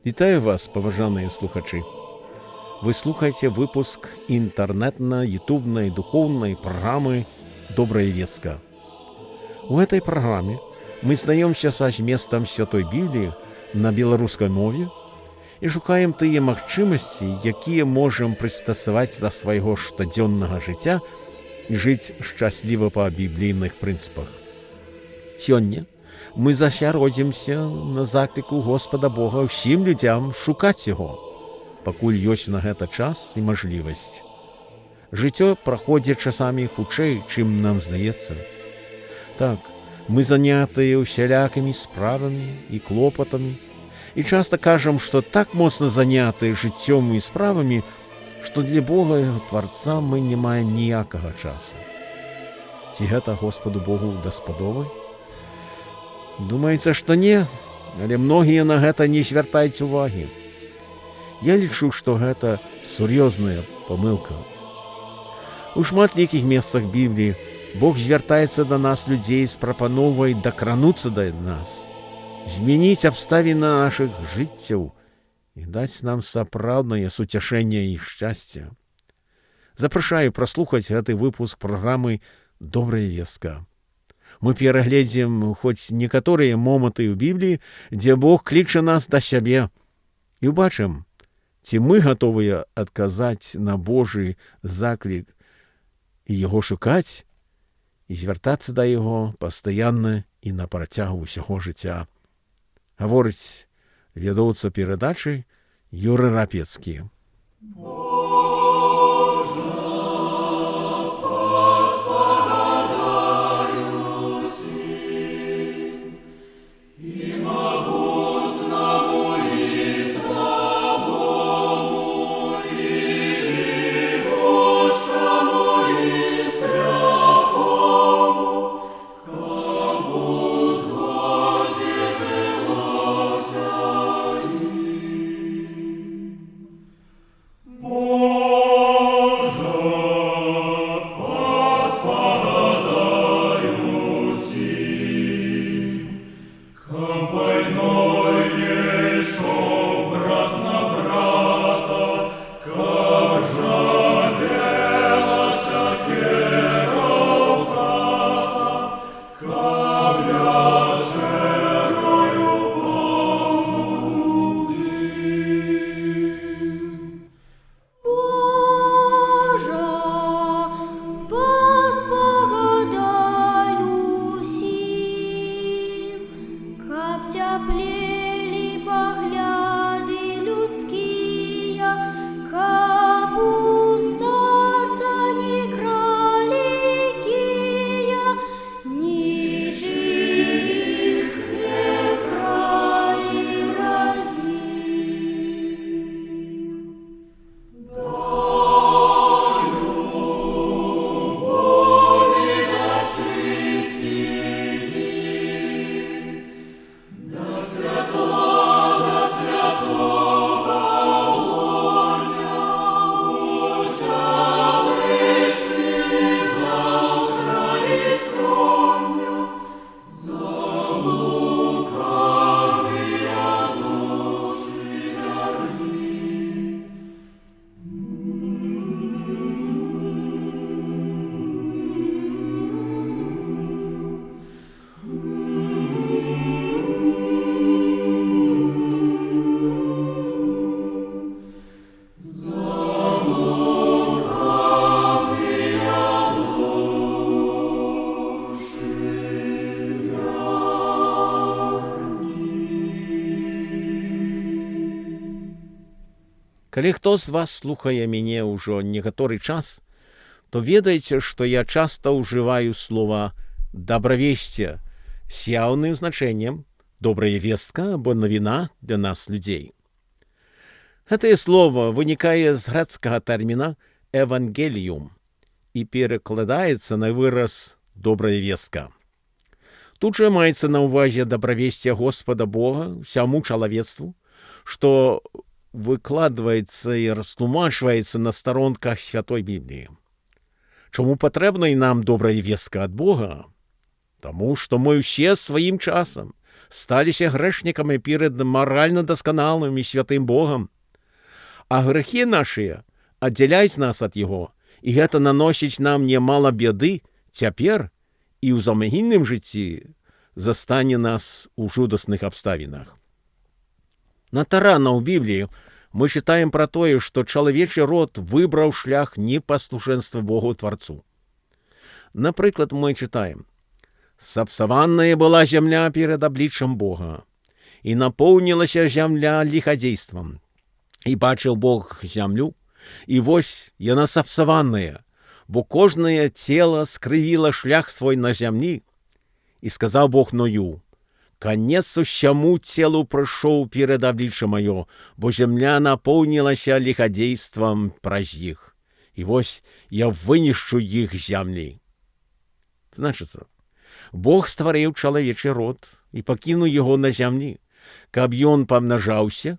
Вітаю вас, поважаныя слухачы. Вы слухаеце выпуск інтэрнэтна-ютубнай духоўнай праграмы «Добрая вестка». У гэтай праграме мы знаёмся са зместам Святой Бібліі на беларускай мове і шукаем тыя магчымасці, якія можам прыстасаваць да свайго штодзённага жыцця і жыць шчасліва па біблійных прынцыпах. Сёння мы засяродзімся на закліку Господа Бога ўсім людзям шукаць Яго, пакуль ёсць на гэта час і мажлівасць. Жыццё праходзіць часамі хутчэй, чым нам здаецца. Так, мы занятыя ўсялякімі справамі і клопатамі, і часта кажам, што так моцна занятыя жыццём і справамі, што для Бога, Яго Тварца, мы не маем ніякага часу. Ці гэта Господу Богу даспадобы? Думаецца, што не, але многія на гэта не звяртаюць увагі. Я лічу, што гэта сур'ёзная памылка. У шматлікіх месцах Бібліі Бог звяртаецца да нас людзей з прапановай дакрануцца да нас, змяніць абставіны нашых жыццяў і даць нам сапраўднае суцяшэнне і шчасце. Запрашаю праслухаць гэты выпуск праграмы «Добрая вестка». Мы перагледзім хоць некаторыя моманты ў Бібліі, дзе Бог кліча нас да сябе, і ўбачым, ці мы гатовыя адказаць на Божы заклік і Яго шукаць, і звяртацца да Яго пастаянна і на працягу ўсяго жыцця. Гаворыць вядоўца перадачы Юры Рапецкі. Калі хто з вас слухае мяне ўжо некаторы час, то ведаеце, што я часта ўжываю слова «добравесце» з яўным значэннем «добрая вестка» або «навіна» для нас, людзей. Гэтае слово вынікае з грэцкага тэрміна «евангеліум» і перакладаецца на выраз «добрая вестка». Тут жа маецца на ўвазе добравесце Господа Бога ўсяму чалавецтву, што выкладваецца і растлумачваецца на старонках Святой Бібліі. Чаму патрэбна і нам добрая вестка ад Бога? Таму, што мы ўсе сваім часам сталіся грэшнікамі перад маральна дасканалым і святым Богам. А грэхі нашыя аддзяляюць нас ад Яго, і гэта наносіць нам немала бяды цяпер і ў замагільным жыцці застане нас у жудасных абставінах. Надта рана ў Бібліі мы чытаем пра тое, што чалавечы род выбраў шлях непаслушэнства Богу Тварцу. Напрыклад, мы чытаем: «Сапсаваная была зямля перад абліччам Бога, і напоўнілася зямля ліхадзействам. І бачыў Бог зямлю, і вось яна сапсаваная, бо кожнае цела скрывіла шлях свой на зямлі. І сказаў Бог Ною: конец усяму целу прыйшоў перад аблічча маё, бо зямля напоўнілася ліхадзействам праз іх. І вось я вынішчу іх з зямлі». Значыцца, Бог стварыў чалавечы род і пакінуў яго на зямлі, каб ён памнажаўся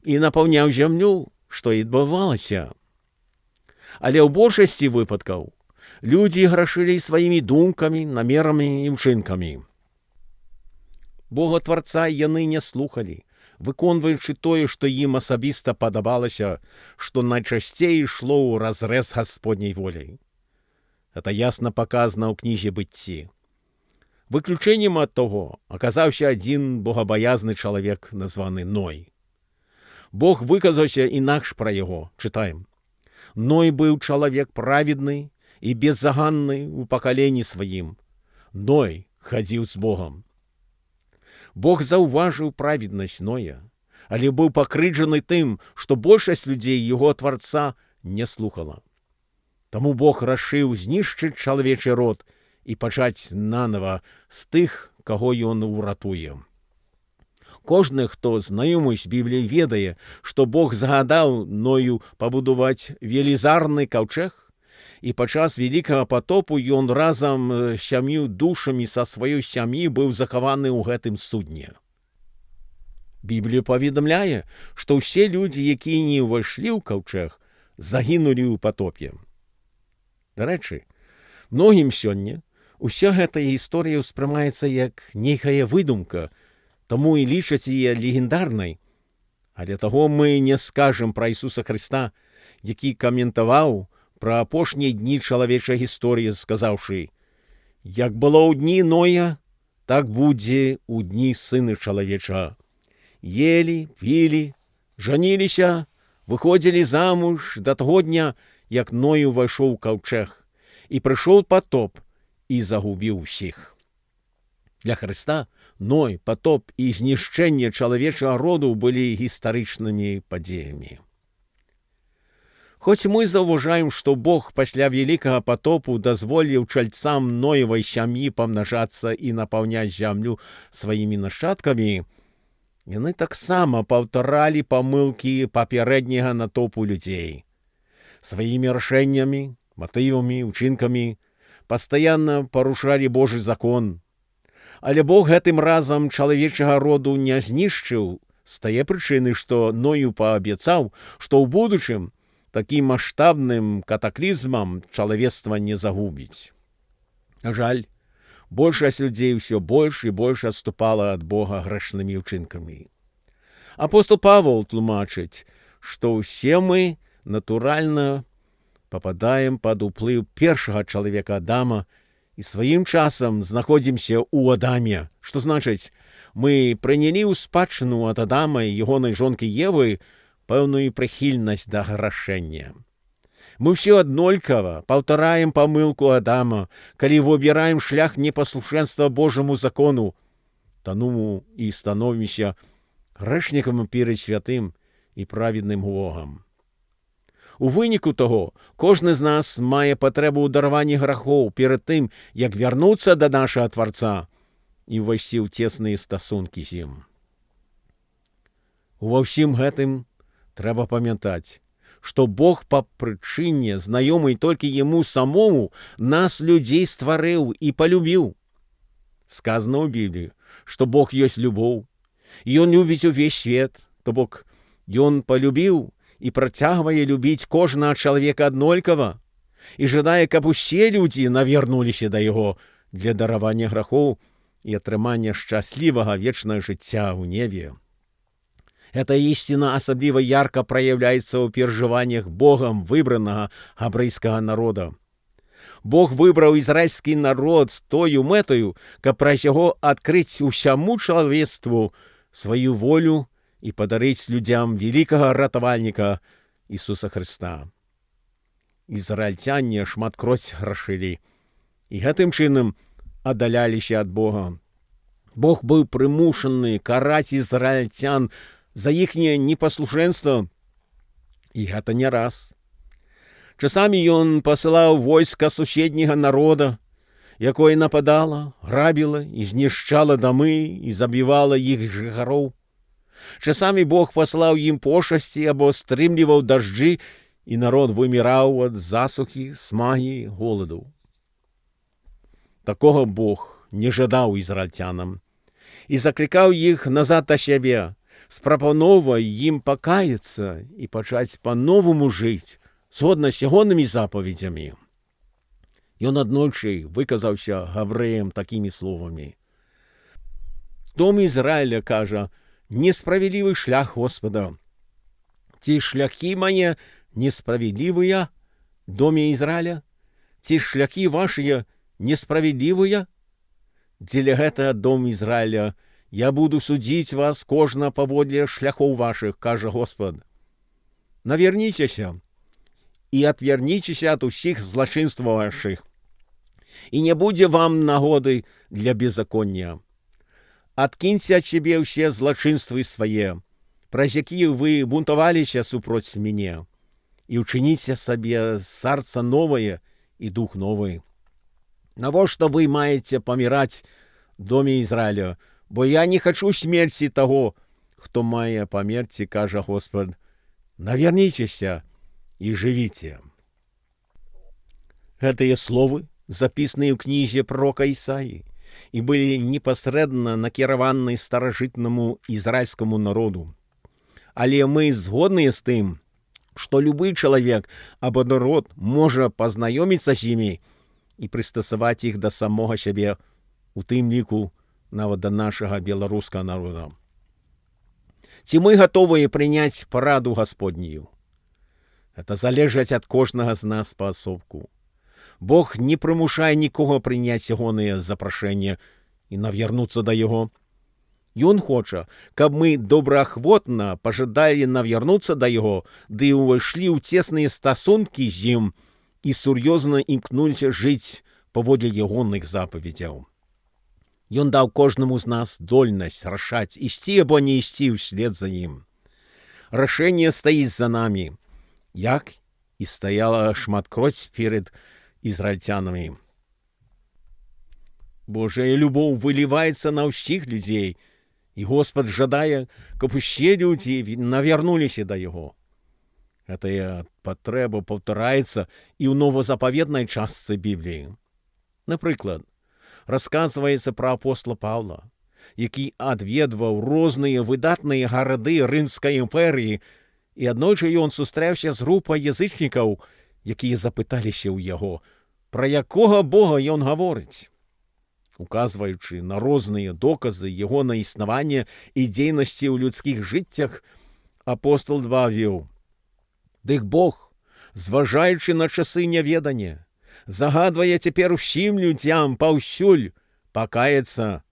і напаўняў зямлю, што і адбывалася. Але ў большасці выпадкаў людзі грашылі сваімі думкамі, намерамі і ўчынкамі. Бога Тварца яны не слухалі, выконваючы тое, што ім асабіста падабалася, што найчасцей ішло ўразрэз Гасподняй воляй. Гэта ясна паказана ў кнізе «Быцці». Выключэннем ад таго аказаўся адзін богабаязны чалавек, названы Ной. Бог выказаўся інакш пра яго, чытаем: «Ной быў чалавек праведны і беззаганны ў пакаленні сваім. Ной хадзіў з Богам». Бог заўважыў праведнасць Ноя, але быў пакрыўджаны тым, што большасць людзей яго Тварца не слухала. Таму Бог рашыў знішчыць чалавечы род і пачаць нанава з тых, каго ён уратуе. Кожны, хто знаёмы з Бібліяй, ведае, што Бог загадаў Ною пабудаваць велізарны каўчэг, і падчас вялікага патопу ён разам з 7 душамі са сваёй сям'і быў захаваны ў гэтым судне. Біблія паведамляе, што ўсе людзі, якія не ўвайшлі ў каўчэг, загінулі ў патопе. Дарэчы, многім сёння уся гэтая гісторыя ўспрымаецца як нейкая выдумка, таму і лічаць яе легендарнай. Але таго мы не скажам пра Ісуса Хрыста, які каментаваў пра апошнія дні чалавечай гісторыі, сказаўшы: «Як было ў дні Ноя, так будзе ў дні Сына чалавечага. Елі, пілі, жаніліся, выходзілі замуж да таго дня, як Ной увайшоў у каўчэг, і прыйшоў патоп і загубіў усіх». Для Хрыста Ной, патоп і знішчэнне чалавечага роду былі гістарычнымі падзеямі. Хоць мы заўважаем, што Бог пасля вялікага патопу дазволіў чальцам Ноевай сям'і памнажацца і напаўняць зямлю сваімі нашчадкамі, яны таксама паўтаралі памылкі папярэдняга натоўпу людзей. Сваімі рашэннямі, матывамі, учынкамі пастаянна парушалі Божы закон. Але Бог гэтым разам чалавечага роду не знішчыў з тае прычыны, што Ною паабяцаў, што ў будучым такім маштабным катаклізмам чалавецтва не загубіць. На жаль, большасць людзей усё больш і больш адступала ад Бога грэшнымі ўчынкамі. Апостол Павел тлумачыць, што ўсе мы натуральна пападаем пад уплыў першага чалавека Адама і сваім часам знаходзімся ў Адаме, што значыць, мы прынялі ў спадчыну ад Адама і ягонай жонкі Евы пэўную прыхільнасць да грашэння. Мы ўсе аднолькава паўтараем памылку Адама, калі выбіраем шлях непаслушэнства Божаму закону, таму і становімся грэшнікам перад святым і праведным Богам. У выніку таго, кожны з нас мае патрэбу ў дараванні грахоў перад тым, як вярнуцца да нашага Тварца і ўвайсці ў цесныя стасункі з ім. Ува ўсім гэтым трэба памятаць, што Бог па прычыне, знаёмай толькі яму самому, нас, людзей, стварыў і палюбіў. Сказана ў Бібліі, што Бог ёсць любоў, і Ён любіць увесь свет, то бок Ён палюбіў і працягвае любіць кожнага чалавека аднолькава і жадае, каб усе людзі навярнуліся да яго для даравання грахоў і атрымання шчаслівага вечнага жыцця ў небе. Эта истина особливо ярко проявляется в переживаниях Богом выбранного габрэйскага народа. Бог выбраў ізраільскі народ з тою мэтаю, каб праз яго адкрыць усяму чалавецтву сваю волю і падарыць людзям великага ратавальніка Ісуса Хрыста. Ізраільцяне шматкроць грашылі, і гэтым чынам аддаляліся ад Бога. Бог быў прымушаны караць ізраільцян за іхняе непаслушэнства, і гэта не раз. Часамі ён пасылаў войска суседняга народа, якое нападала, грабіла і знішчала дамы і забівала іх жыхароў. Часамі Бог паслаў ім пошасці або стрымліваў дажджы, і народ выміраў ад засухі, смагі, голаду. Такога Бог не жадаў ізраільцянам і заклікаў іх назад да сябе, спрапаноўвае ім пакаяцца і пачаць па-новаму жыць, згодна з ягонымі запаведзямі. Ён аднойчы выказаўся габрэям такімі словамі. Дом Ізраіля, кажа, несправедливый шлях Господа. Ці шляхі мае несправедливыя, доме Ізраіля? Ці шляхі вашыя несправедливыя? Дзеля гэта, дом Ізраіля, я буду судзіць вас кожна паводле шляхоў вашых, кажа Господ. Наверніцеся і адвярніцеся ад усіх злачынстваў вашых, і не будзе вам нагоды для беззаконня. Адкіньце ад сябе ўсе злачынствы свае, праз якія вы бунтаваліся супроць мяне, і ўчыніце сабе сарца новае і дух новы. Навошта вы маеце паміраць, доме Ізраіля, бо я не хачу смерці таго, хто мае памерці, кажа Господ. Наверніцеся і жывіце. Гэтыя словы запісаныя ў кнізе пророка Ісаі і былі непасрэдна накіраваны старажытнаму ізраільскаму народу. Але мы згодныя з тым, што любы чалавек або народ можа пазнаёміцца з імі і прыстасаваць іх да самога сябе, у тым ліку нават да нашага беларускага народа. Ці мы гатовыя прыняць параду Гасподнюю? Это залежаць ад кожнага з нас паасобку. Бог не прымушае нікога прыняць ягоныя запрашэння і навярнуцца да яго. Ён хоча, каб мы добраахвотна пажадалі навярнуцца да яго, ды ўвайшлі ў цесныя стасункі з ім і сур'ёзна імкнуліся жыць паводле ягоных запаведзяў. Ён даў кожнаму з нас здольнасць рашаць, ісці або не ісці ўслед за ім. Рашэнне стаіць за намі, як і стаяла шматкроць перед ізраільцянамі. Божая любоў выліваецца на ўсіх людзей, і Господ жадае, каб усе людзі навярнуліся да яго. Гэтая патрэба паўтараецца і ў новазапаветнай частцы Бібліі. Напрыклад, расказваецца пра апостола Паўла, які адведваў розныя выдатныя гарады Рымскай імперыі, і аднойчы ён сустрэўся з групай язычнікаў, якія запыталіся ў яго, пра якога Бога ён гаворыць. Указваючы на розныя доказы ягонае існавання і дзейнасці ў людскіх жыццях, апостол добавіў: «Дык Бог, зважаючы на часы няведання, загадвае цяпер усім людзям паўсюль пакаяцца,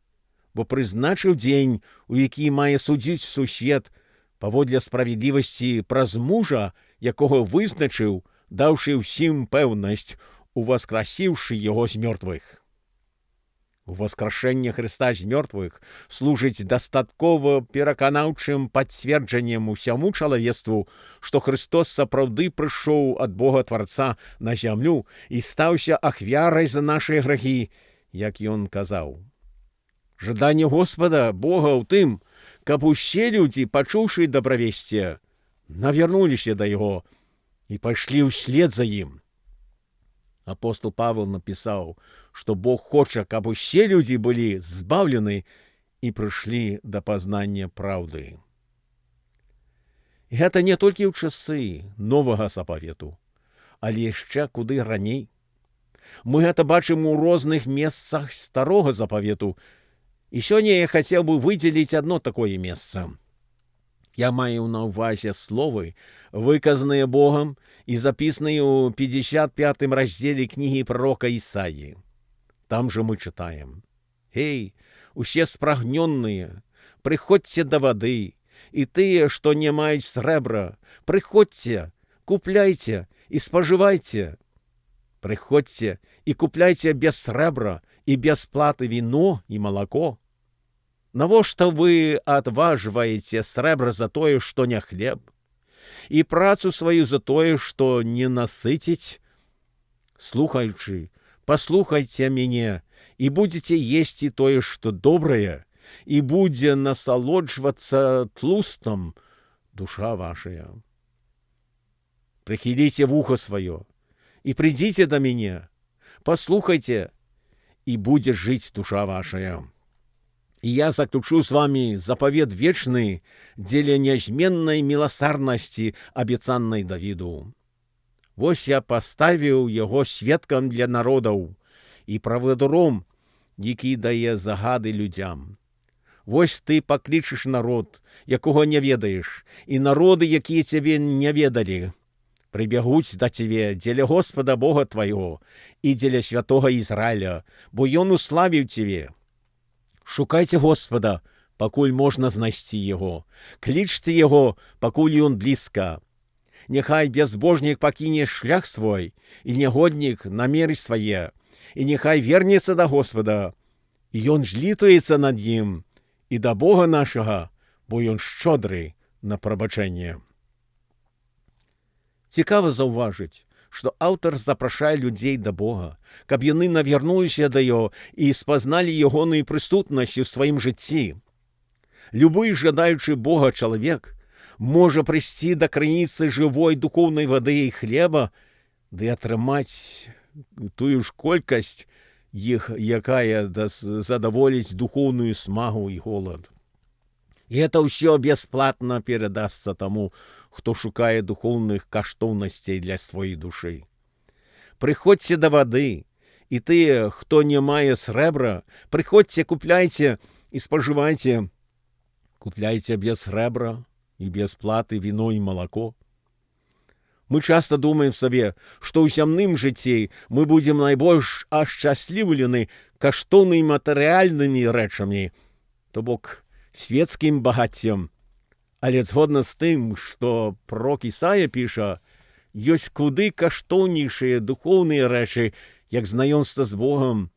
бо прызначыў дзень, у які мае судзіць сусвет паводле справядлівасці праз мужа, якога вызначыў, даўшы ўсім пэўнасць, уваскрасіўшы яго з мёртвых». Уваскрашэнне Хрыста з мёртвых служыць дастаткова пераканаўчым пацверджаннем усяму чалавецтву, што Христос сапраўды прыйшоў ад Бога Тварца на зямлю і стаўся ахвярай за нашыя грахі, як ён казаў. Жаданне Господа Бога ў тым, каб усе людзі, пачуўшы дабравесце, навярнуліся да яго і пайшлі ўслед за ім. Апостол Павел напісаў, што Бог хоча, каб усе людзі былі збаўлены і прыйшлі да пазнання праўды. Гэта не толькі ў часы новага запавету, але яшчэ куды раней. Мы гэта бачым у розных месцах старога запавету, І сёння я хацеў бы выдзеліць адно такое месца. Я маю на ўвазе словы, выказаныя Богом і записаныя ў 55 раздзеле кнігі пророка Ісаі. Там же мы читаем: «Эй, усе спрагнённыя, прыходзьце да вады, і тыя, што не маюць срэбра, прыходзьце, купляйце і спажывайце. Прыходзьце і купляйце без срэбра і без платы віно і малако. Навошта вы адважваеце срэбра за тое, што не хлеб, і працу сваю за тое, што не насыціць? Слухаючы, паслухайце мяне, і будзеце есці тое, што добрае, і будзе насалоджвацца тлустам душа вашая. Прыхіліце вуха сваё, і прыйдзіце да мяне, паслухайце, і будзе жыць душа вашая. І я заключу з вами запавет вечны дзеля нязменнай міласарнасці, абяцанай Давіду. Вось я паставіў яго сведкам для народаў і правадыром, які дае загады людзям. Вось ты паклічаш народ, якога не ведаеш, і народы, якія цябе не ведалі. Прыбягуць да цябе дзеля Господа Бога твайго і дзеля святога Ізраіля, бо ён уславіў цябе. Шукайце Господа, пакуль можна знайсці яго. Клічце яго, пакуль ён блізка. Няхай безбожнік пакіне шлях свой, і нягоднік намеры свае, і няхай вернецца да Господа, і ён жлітуецца над ім, і да Бога нашага, бо ён шчодры на прабачэнне». Цікава заўважыць, што аўтар запрашае людзей да Бога, каб яны навярнуліся да яго і спазналі ягоную прысутнасць у сваім жыцці. Любы жадаючы Бога чалавек можа прыйсці да крыніцы жывой духоўнай вады і хлеба, ды атрымаць тую ж колькасць іх, якая задаволіць духоўную смагу і голад. І гэта ўсё бясплатна перадасца таму, хто шукае духоўных каштоўнасцей для сваёй душы. Прыходзьце да вады, і тыя, хто не мае срэбра, прыходзьце, купляйце і спажывайце. Купляйце без срэбра і без платы віно і малако. Мы часта думаем сабе, што ў зямным жыцці мы будзем найбольш ашчасліўлены каштоўнымі матэрыяльнымі рэчамі, то бок свецкім багаццем. Але згодна з тым, што пророк Ісая піша, ёсць куды каштоўнейшыя духоўныя рэчы, як знаёмства з Богам,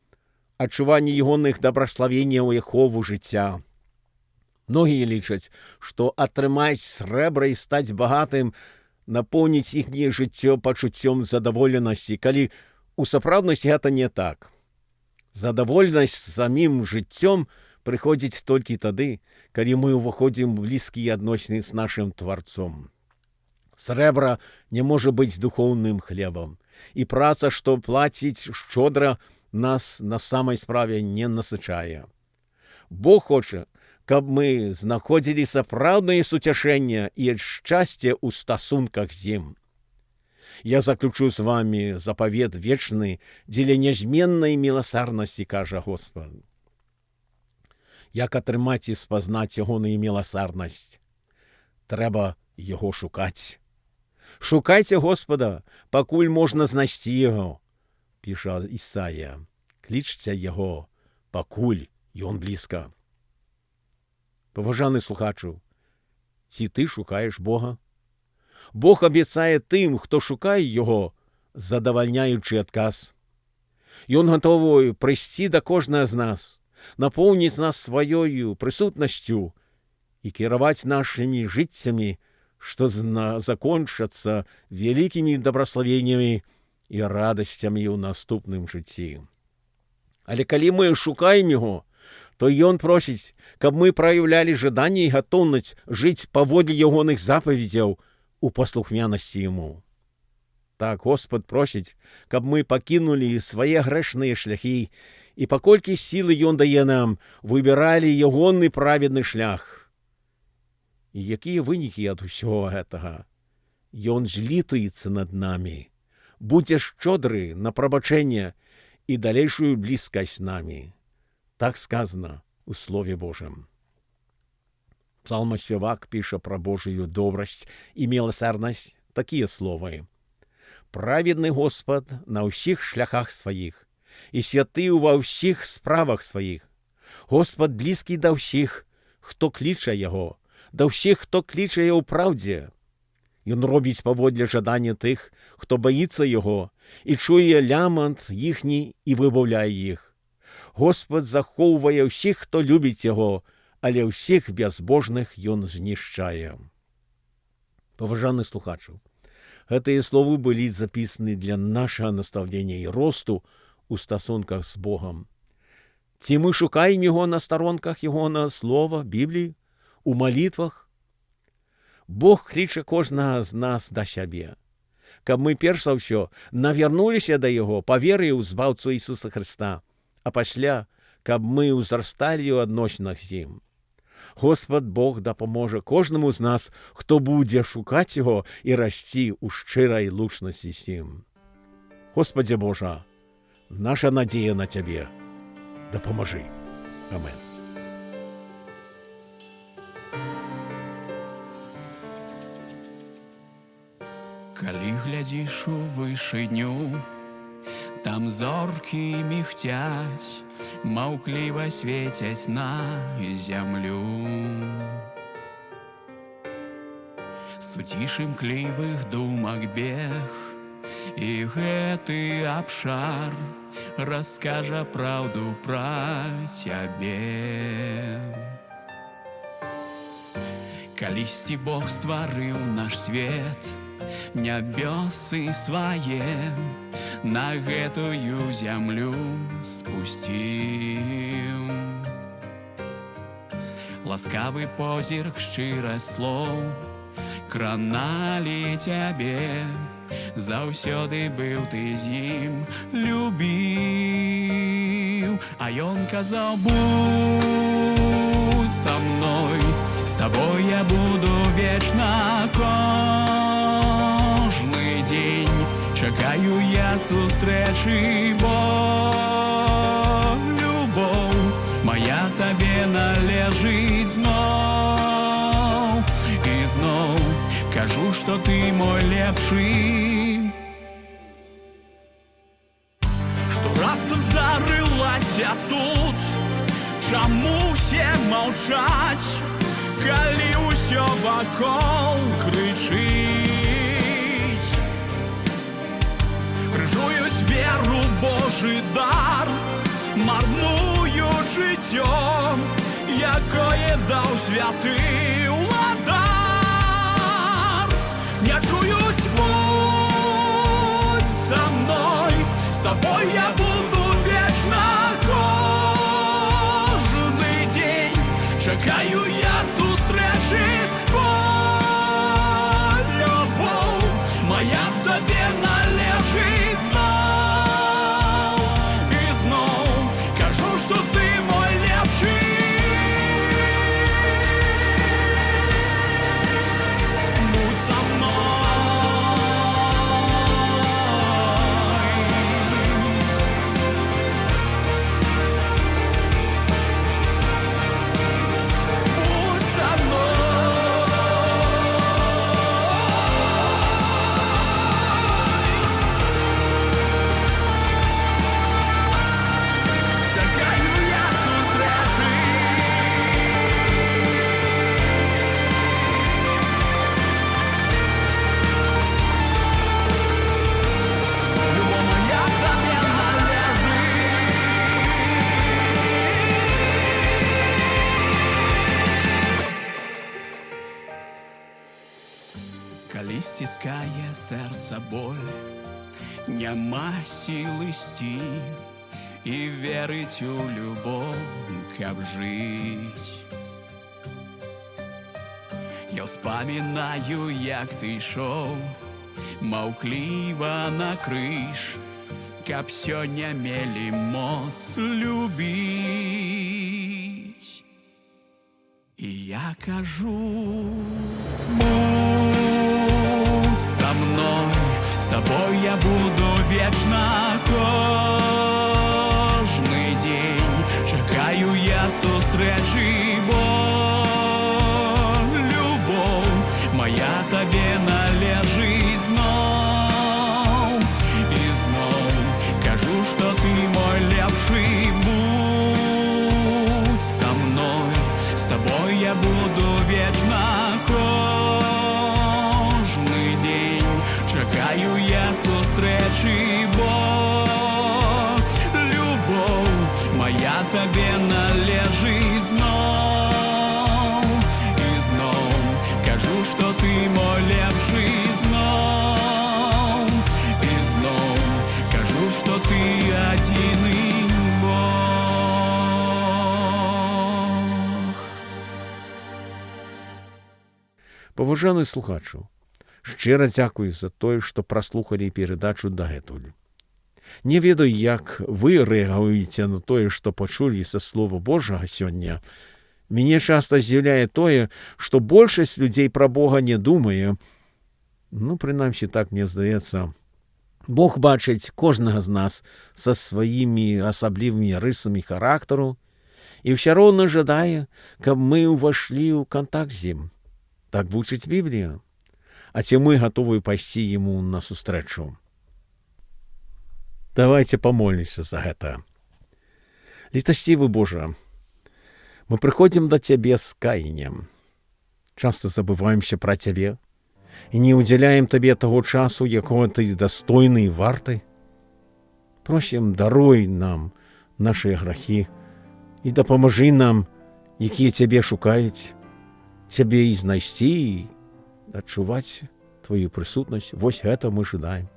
адчуванне ягоных дабраславенняў і ахову жыцця. Многія лічаць, што атрымаць срэбра і стаць багатым, напоўніць іхняе жыццё пачуццём задаволенасці, калі ў сапраўднасці гэта не так. Задаволенасць самім жыццём прыходзіць толькі тады, калі мы ўваходзім у блізкія адносіны з нашым Тварцом. Срэбра не можа быць духоўным хлебам, і праца, што плаціць шчодра, нас на самай справе не насычае. Бог хоча, каб мы знаходзілі сапраўднае суцяшэнне і шчасце ў стасунках з ім. Я заключу з вами запавет вечны дзеля нязменнай міласарнасці, кажа Господ. Як атрымаць і спазнаць ягоную міласарнасць? Трэба яго шукаць. Шукайце Господа, пакуль можна знайсці яго, піша Ісая. Клічце яго, пакуль ён блізка. Паважаны слухачу, ці ты шукаеш Бога? Бог абяцае тым, хто шукае яго, задавальняючы адказ. Ён гатовы прыйсці да кожнага з нас, напоўніць нас сваёю прысутнасцю і кіраваць нашымі жыццямі, што закончацца вялікімі дабраславеннямі і радасцямі ў наступным жыцці. Але калі мы шукаем яго, то ён просіць, каб мы праяўлялі жаданне і гатоўнасць жыць паводле ягоных запаведзяў у паслухмянасці яму. Так, Господ просіць, каб мы пакінулі свае грэшныя шляхі і паколькі сілы ён дае нам, выбіралі ягоны праведны шлях. І якія вынікі ад усього гэтага? Ён злітуецца над намі, будзе шчодры на прабачэнне і далейшую блізкасць з намі. Так сказано у Слове Божьем. Псалмоспевак пишет про Божию добрость и милосердность такие слова. «Праведный Господ на всіх шляхах своих, и святый во всіх справах своих. Господ близкий до всіх, хто кличе Його, до всіх, хто кличе Його у правді. Він робить поводле жадання тих, хто боїться Його, і чує лямант їхній і вибавляє їх. Господ заховує всіх, хто любить Його, але всіх безбожних Він знищає». Поважаний слухачу, гэтыя словы былі запісаны для нашага наставлення і росту у стосунках з Богом. Ці ми шукаємо Його на сторонках Його Слова, Біблії, у молитвах? Бог кличе кожного з нас до себе, каб ми перш за все навернулися до Його по вірі у Збавцу Ісуса Христа, а пасля, каб ми узрастали у адносинах з Ним. Господ Бог дапоможе кожному з нас, хто буде шукати Його і расти у щирій лучності з Ним. Господи Боже, наша надія на Тебе. Допоможи. Амен. Калі глядзіш у вышыню, там зоркі мігтять, маўкліва свецяць на зямлю. Суціш імклівых думак бег, і гэты абшар раскажа праўду пра цябе. Калісьці Бог стварыў наш свет, нябёсы свае на гэтую зямлю спусціў. Ласкавы позірк, шчыры слоў краналі цябе, заўсёды быў ты з ім, любіў. А ён казаў: будь со мной, с тобой я буду вечна, кожны дзень чакаю я сустрэчы, бо любоў моя табе належыць зноў. І зноў кажу, што ты мой лепшы. Што раптам здарылася тут, чаму ўсе маўчаць, калі ўсё вакол крычыць? Крыжуюць веру, Божы дар, марнуюць жыццё, якое даў святы ўладар. Не чуюць: будь со мной, с тобой я буду вечна, кожны дзень чакаю я сустрэчы, бо любоў моя табе належыць зноў. І зноў кажу, што ты мой лепшы. Будь со мной. Будь со мной. Чакаю я сустрэчы. Любоў моя табе належыць. Калі сціскае сэрца боль, няма сілы ісці і верыць у любоў, каб жыць. Я ўспамінаю, як ты ішоў маўкліва на крыж, каб сёння мелі моц любіць. І я кажу: будь со мной, с тобой я буду вечна, кожны дзень чакаю я сустрэчы. сустрэчы, бо любоў моя табе належыць зноў. І зноў кажу, што ты мой лепшы, будь са мной, з табой я буду вечна. Кожны дзень чакаю я сустрэчы, бо любоў моя табе належыць зноў. І зноў кажу, што ты мой лепшы, зноў. І зноў кажу, што ты адзіны Бог. Паважаны слухачу, шчыра дзякую за тое, што праслухалі перадачу дагэтуль. Не ведаю, як вы рэагуеце на тое, што пачулі са Слова Божага сёння. Мяне часта здзіўляе тое, што большасць людзей пра Бога не думае. Прынамсі, так мне здаецца. Бог бачыць кожнага з нас са сваімі асаблівымі рысамі характару і ўсё роўна жадае, каб мы ўвайшлі ў кантакт з ім. Так вучыць Біблія. А ці мы гатовы пайсці яму насустрэчу? Давайте помолимся за гэта. Літасцівы Божа, мы прыходзім да Цябе з каяннем. Часта забываемся пра Цябе і не ўдзяляем Табе таго часу, якога Ты дастойны і варты. Просім, даруй нам нашыя грахі і дапамажы нам, якія Цябе шукаюць, Цябе і знайсці, і адчуваць Твою прысутнасць. Вось гэта мы жадаем.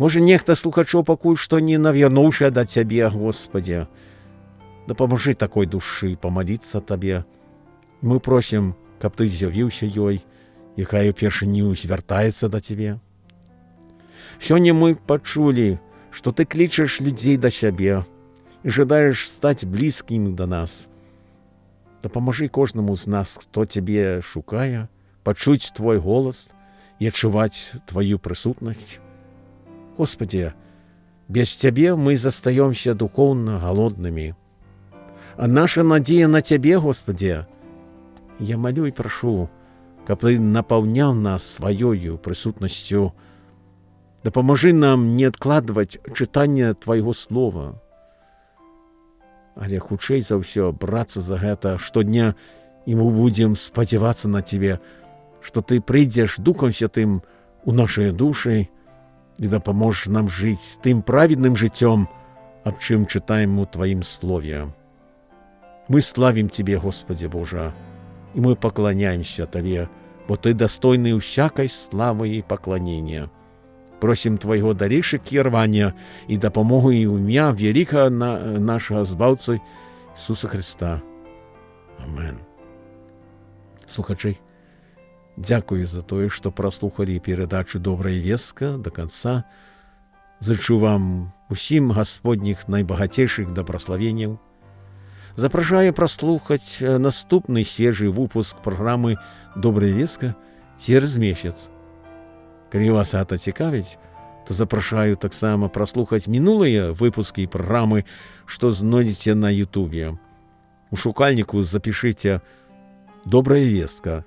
Можа, нехта слухачоў пакуль што не навярнуўся да Цябе, Господзе. Дапамажы такой душы памаліцца Табе. Мы просім, каб Ты з'явіўся ёй, якая ўпершыню звяртаецца да Цябе. Сёння мы пачулі, што Ты клічаш людзей да сябе і жадаеш стаць блізкім да нас. Дапамажы кожнаму з нас, хто Цябе шукае, пачуць Твой голас і адчуваць Тваю прысутнасць. Господи, без Цябе мы застаёмся духоўна галоднымі. А наша надзея на Цябе, Господи. Я малю і прашу, каб Ты напаўняў нас сваёю прысутнасцю. Дапамажы нам не адкладваць чытанне Твайго слова, але хутчэй за ўсё брацца за гэта штодня, і мы будзем спадзявацца на Цябе, што Ты прыйдзеш Духам Святым у нашыя душы і дапаможаш нам жыць тым праведным жыццём, аб чым чытаем у Тваім слове. Мы славім Цябе, Господи Божа, і мы пакланяемся Табе, бо Ты дастойны ўсякай славы і пакланення. Просім Твайго далейшага кіравання і дапамогу і імя вялікага нашага Збаўцы Ісуса Христа. Амен. Слухачы, дзякую за тое, што праслухалі перадачу «Добрая вестка» до конца. Зычу вам усім Господніх найбагацейшых дабраславенняў. Запрашаю праслухаць наступны свежы выпуск праграмы «Добрая вестка» цераз месяц. Калі вас гэта цікавіць, то запрашаю таксама праслухаць мінулыя выпускі праграмы, што знойдзеце на Ютубе. У шукальніку запішыце «Добрая вестка»,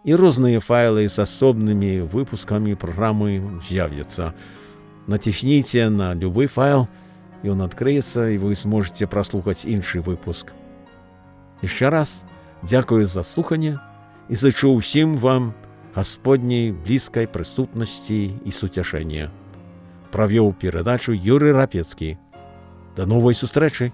і розныя файлы з асобнымі выпускамі праграмы з'явяцца. Націхніце на любы файл, ён адкрыецца, і вы зможаце праслухаць іншы выпуск. Яшчэ раз дзякую за слуханне і зычу ўсім вам Господняй блізкай прысутнасці і суцяшэння. Правёў перадачу Юрый Рапецкі. Да новай сустрэчы!